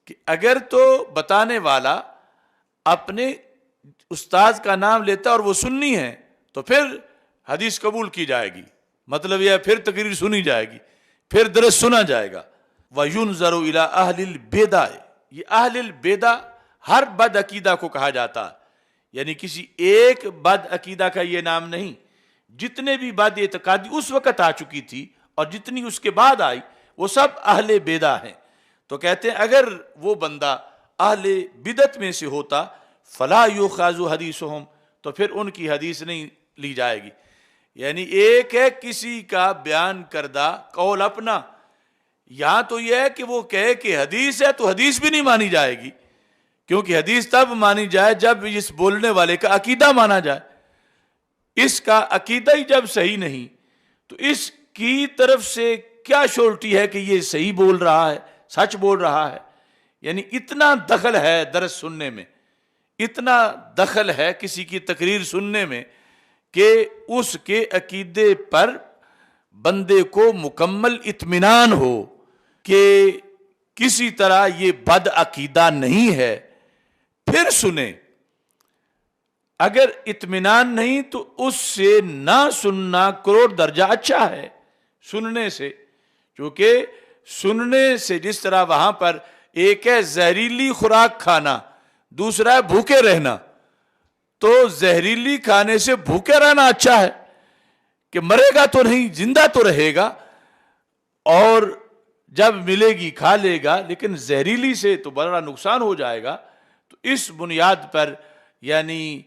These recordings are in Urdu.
کہ اگر تو بتانے والا اپنے استاذ کا نام لیتا اور وہ سنی ہے تو پھر حدیث قبول کی جائے گی، مطلب یہ پھر تقریر سنی جائے گی، پھر درس سنا جائے گا۔ وَيُنظَرُ إِلَىٰ أَهْلِ الْبِدْعِ، یہ اہل البدع ہر بد عقیدہ کو کہا جاتا ہے، یعنی کسی ایک بد عقیدہ کا یہ نام نہیں، جتنے بھی بد اعتقادی اس وقت آ چکی تھی اور جتنی اس کے بعد آئی وہ سب اہل بدع ہیں۔ تو کہتے ہیں اگر وہ بندہ اہل بدعت میں سے ہوتا فَلَا يُؤْخَذُ حَدِيثُهُمْ، تو پھر ان کی حدیث نہیں لی جائے گی۔ یعنی ایک ہے کسی کا بیان کردہ قول اپنا، یہاں تو یہ ہے کہ وہ کہے کہ حدیث ہے تو حدیث بھی نہیں مانی جائے گی، کیونکہ حدیث تب مانی جائے جب اس بولنے والے کا عقیدہ مانا جائے۔ اس کا عقیدہ ہی جب صحیح نہیں تو اس کی طرف سے کیا شورٹی ہے کہ یہ صحیح بول رہا ہے، سچ بول رہا ہے؟ یعنی اتنا دخل ہے درس سننے میں، اتنا دخل ہے کسی کی تقریر سننے میں کہ اس کے عقیدے پر بندے کو مکمل اطمینان ہو کہ کسی طرح یہ بد عقیدہ نہیں ہے، پھر سنیں۔ اگر اطمینان نہیں تو اس سے نہ سننا کروڑ درجہ اچھا ہے سننے سے، کیونکہ سننے سے جس طرح وہاں پر ایک ہے زہریلی خوراک کھانا، دوسرا ہے بھوکے رہنا، تو زہریلی کھانے سے بھوکے رہنا اچھا ہے کہ مرے گا تو نہیں، زندہ تو رہے گا، اور جب ملے گی کھا لے گا، لیکن زہریلی سے تو بڑا نقصان ہو جائے گا۔ تو اس بنیاد پر یعنی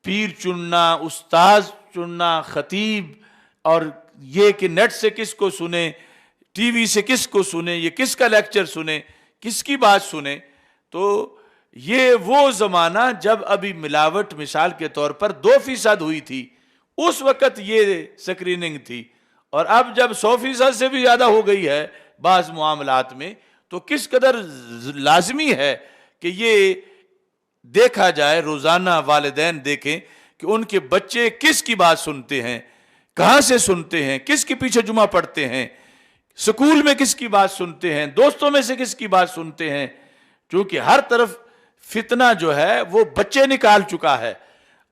پیر چننا، استاذ چننا، خطیب، اور یہ کہ نیٹ سے کس کو سنیں، ٹی وی سے کس کو سنیں، یہ کس کا لیکچر سنیں، کس کی بات سنیں، تو یہ وہ زمانہ جب ابھی ملاوٹ مثال کے طور پر 2% ہوئی تھی، اس وقت یہ سکریننگ تھی، اور اب جب 100% سے بھی زیادہ ہو گئی ہے بعض معاملات میں، تو کس قدر لازمی ہے کہ یہ دیکھا جائے، روزانہ والدین دیکھیں کہ ان کے بچے کس کی بات سنتے ہیں، کہاں سے سنتے ہیں، کس کے پیچھے جمعہ پڑھتے ہیں، سکول میں کس کی بات سنتے ہیں، دوستوں میں سے کس کی بات سنتے ہیں، کیونکہ ہر طرف فتنہ جو ہے وہ بچے نکال چکا ہے،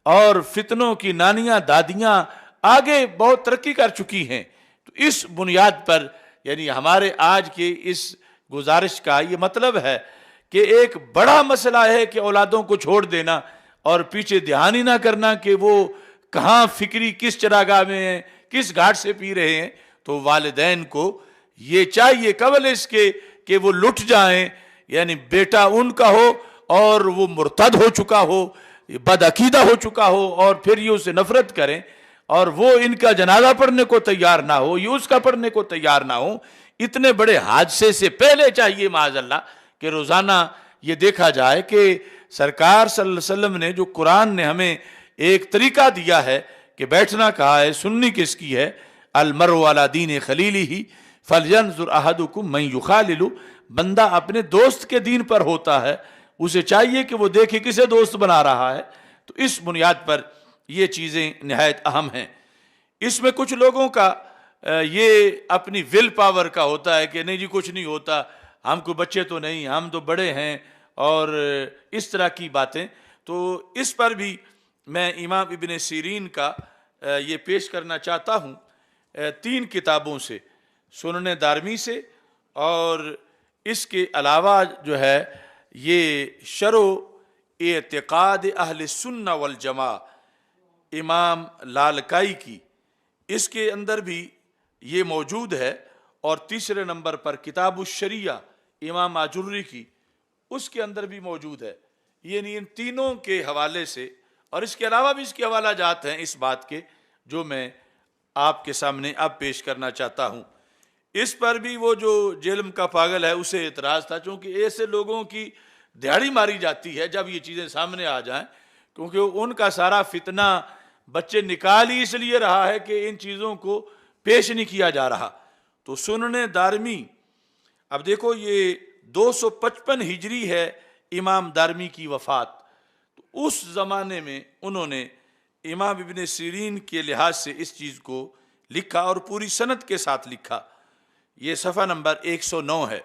اور فتنوں کی نانیاں دادیاں آگے بہت ترقی کر چکی ہیں۔ تو اس بنیاد پر یعنی ہمارے آج کی اس گزارش کا یہ مطلب ہے کہ ایک بڑا مسئلہ ہے کہ اولادوں کو چھوڑ دینا اور پیچھے دھیان ہی نہ کرنا کہ وہ کہاں فکری کس چراگاہ میں ہیں، کس گھاٹ سے پی رہے ہیں۔ تو والدین کو یہ چاہیے قبل اس کے کہ وہ لٹ جائیں، یعنی بیٹا ان کا ہو اور وہ مرتد ہو چکا ہو، بد عقیدہ ہو چکا ہو، اور پھر یہ اسے نفرت کریں، اور وہ ان کا جنازہ پڑھنے کو تیار نہ ہو، یہ اس کا پڑھنے کو تیار نہ ہو۔ اتنے بڑے حادثے سے پہلے چاہیے معاذ اللہ کہ روزانہ یہ دیکھا جائے کہ سرکار صلی اللہ علیہ وسلم نے جو قرآن نے ہمیں ایک طریقہ دیا ہے کہ بیٹھنا کہا ہے، سننی کس کی ہے، المرء علی دین خلیلہ فلینظر احدکم من یخالل، بندہ اپنے دوست کے دین پر ہوتا ہے، اسے چاہیے کہ وہ دیکھے کسے دوست بنا رہا ہے۔ تو اس بنیاد پر یہ چیزیں نہایت اہم ہیں۔ اس میں کچھ لوگوں کا یہ اپنی ول پاور کا ہوتا ہے کہ نہیں جی کچھ نہیں ہوتا، ہم کو بچے تو نہیں، ہم تو بڑے ہیں، اور اس طرح کی باتیں۔ تو اس پر بھی میں امام ابن سیرین کا یہ پیش کرنا چاہتا ہوں 3 کتابوں سے، سنن دارمی سے، اور اس کے علاوہ جو ہے یہ شرح اعتقاد اہل سنہ والجماع امام لالکائی کی، اس کے اندر بھی یہ موجود ہے، اور تیسرے نمبر پر کتاب الشریعہ امام آجری کی، اس کے اندر بھی موجود ہے۔ یعنی ان تینوں کے حوالے سے، اور اس کے علاوہ بھی اس کے حوالہ جات ہیں اس بات کے جو میں آپ کے سامنے اب پیش کرنا چاہتا ہوں۔ اس پر بھی وہ جو جہلم کا پاگل ہے اسے اعتراض تھا، چونکہ ایسے لوگوں کی دہاڑی ماری جاتی ہے جب یہ چیزیں سامنے آ جائیں، کیونکہ ان کا سارا فتنہ بچے نکال ہی اس لیے رہا ہے کہ ان چیزوں کو پیش نہیں کیا جا رہا۔ تو سنن دارمی، اب دیکھو یہ 255 ہجری ہے امام دارمی کی وفات، تو اس زمانے میں انہوں نے امام ابن سیرین کے لحاظ سے اس چیز کو لکھا، اور پوری سند کے ساتھ لکھا۔ یہ صفحہ نمبر 109 ہے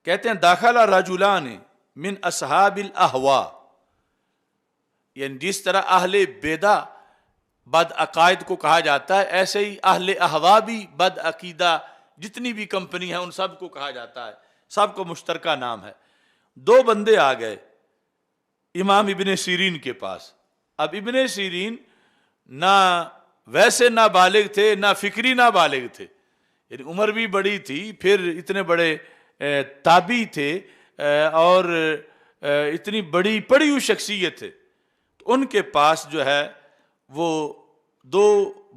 کہتے ہیں داخل رجلان من اصحاب الاہوا، یعنی جس طرح اہل بیدع بد عقائد کو کہا جاتا ہے، ایسے ہی اہل اہوا بھی بد عقیدہ جتنی بھی کمپنی ہیں ان سب کو کہا جاتا ہے، سب کو مشترکہ نام ہے۔ دو بندے آ گئے امام ابن سیرین کے پاس۔ اب ابن سیرین نہ ویسے نہ بالغ تھے، نہ فکری نہ بالغ تھے، یعنی عمر بھی بڑی تھی، پھر اتنے بڑے تابعی تھے اور اتنی بڑی پڑھی ہوئی شخصیت تھے، تو ان کے پاس جو ہے وہ دو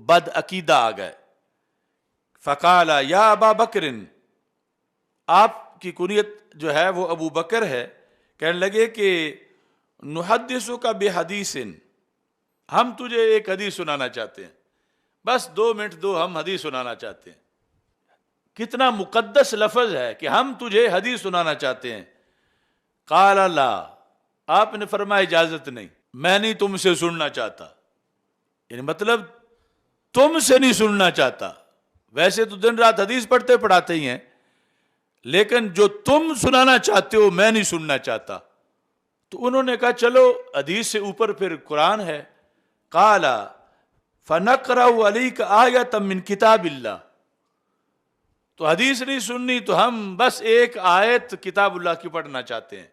بد عقیدہ آ گئے۔ فقال یا ابا بکر، آپ کی کنیت جو ہے وہ ابو بکر ہے، کہنے لگے کہ نحدثک بحدیث، ہم تجھے ایک حدیث سنانا چاہتے ہیں، بس 2 منٹ دو، ہم حدیث سنانا چاہتے ہیں۔ کتنا مقدس لفظ ہے کہ ہم تجھے حدیث سنانا چاہتے ہیں۔ قال لا، آپ نے فرمایا اجازت نہیں، میں نہیں تم سے سننا چاہتا، یعنی مطلب تم سے نہیں سننا چاہتا، ویسے تو دن رات حدیث پڑھتے پڑھاتے ہی ہیں، لیکن جو تم سنانا چاہتے ہو میں نہیں سننا چاہتا۔ تو انہوں نے کہا چلو حدیث سے اوپر پھر قرآن ہے۔ قال فنقرأ علیک آیۃ من کتاب اللہ، تو حدیث نہیں سننی تو ہم بس ایک آیت کتاب اللہ کی پڑھنا چاہتے ہیں،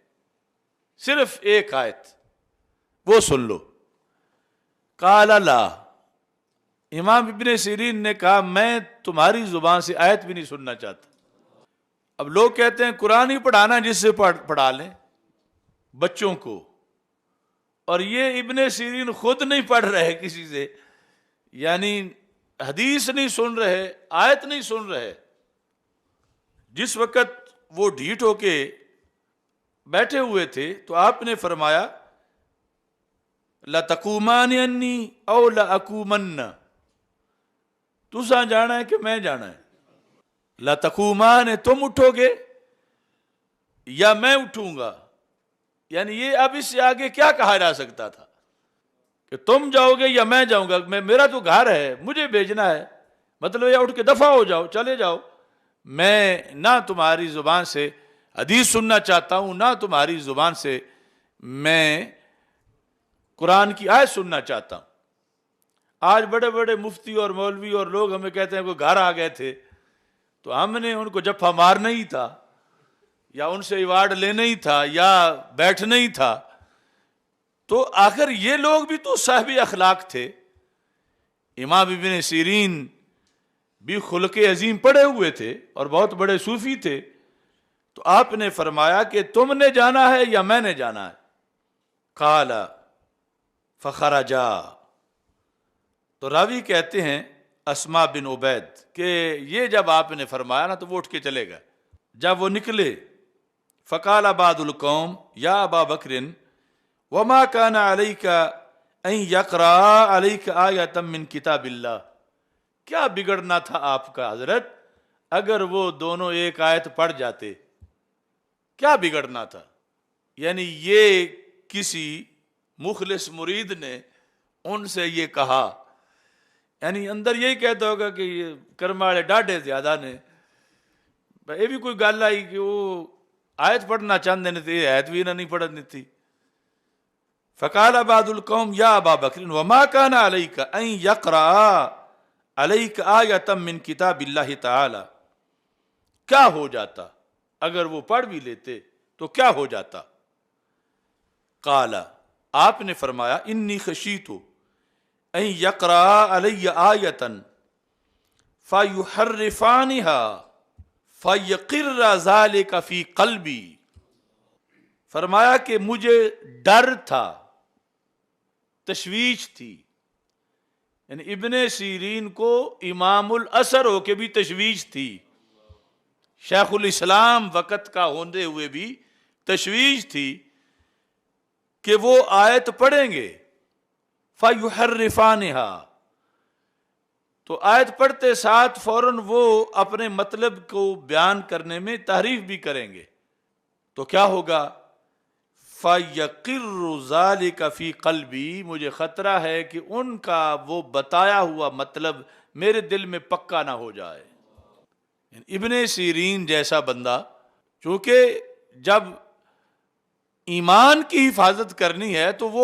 صرف ایک آیت، وہ سن لو۔ قال لا، امام ابن سیرین نے کہا میں تمہاری زبان سے آیت بھی نہیں سننا چاہتا۔ اب لوگ کہتے ہیں قرآن ہی پڑھانا، جس سے پڑھا لیں بچوں کو، اور یہ ابن سیرین خود نہیں پڑھ رہے کسی سے، یعنی حدیث نہیں سن رہے، آیت نہیں سن رہے۔ جس وقت وہ ڈھیٹ ہو کے بیٹھے ہوئے تھے تو آپ نے فرمایا لَتَقُومَانِ أَنِّي أَوْ لَأَقُومَنَّ، تُساں جانا ہے کہ میں جانا ہے؟ لَتَقُومَانِ، تم اٹھو گے یا میں اٹھوں گا، یعنی یہ اب اس سے آگے کیا کہا جا سکتا تھا کہ تم جاؤ گے یا میں جاؤں گا؟ میرا تو گھر ہے، مجھے بھیجنا ہے، مطلب یہ اٹھ کے دفع ہو جاؤ، چلے جاؤ، میں نہ تمہاری زبان سے حدیث سننا چاہتا ہوں، نہ تمہاری زبان سے میں قرآن کی آیت سننا چاہتا ہوں۔ آج بڑے بڑے مفتی اور مولوی اور لوگ ہمیں کہتے ہیں کہ گھر آ گئے تھے تو ہم نے ان کو جفا مارنا ہی تھا، یا ان سے ایوارڈ لینا ہی تھا، یا بیٹھنا ہی تھا۔ تو آخر یہ لوگ بھی تو صاحب اخلاق تھے۔ امام ابن سیرین بھی خلق عظیم پڑھے ہوئے تھے اور بہت بڑے صوفی تھے، تو آپ نے فرمایا کہ تم نے جانا ہے یا میں نے جانا ہے؟ قال فخرجا، تو راوی کہتے ہیں اسما بن عبید کہ یہ جب آپ نے فرمایا نا تو وہ اٹھ کے چلے گئے۔ جب وہ نکلے فقال بعض القوم یا ابا بکر وما كان عليك ان يقرأ عليك آية من کتاب اللہ، کیا بگڑنا تھا آپ کا حضرت اگر وہ دونوں ایک آیت پڑھ جاتے؟ کیا بگڑنا تھا؟ یعنی یہ کسی مخلص مرید نے ان سے یہ کہا، یعنی اندر یہی کہتا ہوگا کہ یہ کرم والے ڈاڈے زیادہ نے، یہ بھی کوئی گل آئی کہ وہ آیت پڑھنا چاہتے نے تو یہ آیت بھی نہیں پڑھنی تھی۔ فقال بعض القوم یا ابا بکر وما كان عليك ان يقرأ عليك آية من کتاب اللہ تعالی، کیا ہو جاتا اگر وہ پڑھ بھی لیتے تو کیا ہو جاتا؟ قال، آپ نے فرمایا انی خشیت ان یقرأ علی آیۃ فیحرفانها فیقر ذلک فی قلبی، فرمایا کہ مجھے ڈر تھا، تشویش تھی، یعنی ابن سیرین کو امام الاثر ہو کے بھی تشویش تھی، شیخ الاسلام وقت کا ہوندے ہوئے بھی تشویش تھی کہ وہ آیت پڑھیں گے فَيُحَرِّفَانِهَا، تو آیت پڑھتے ساتھ فوراً وہ اپنے مطلب کو بیان کرنے میں تحریف بھی کریں گے، تو کیا ہوگا؟ فَيَقِرُّ ذَلِكَ فِي قَلْبِي، مجھے خطرہ ہے کہ ان کا وہ بتایا ہوا مطلب میرے دل میں پکا نہ ہو جائے۔ ابن سیرین جیسا بندہ چونکہ جب ایمان کی حفاظت کرنی ہے تو وہ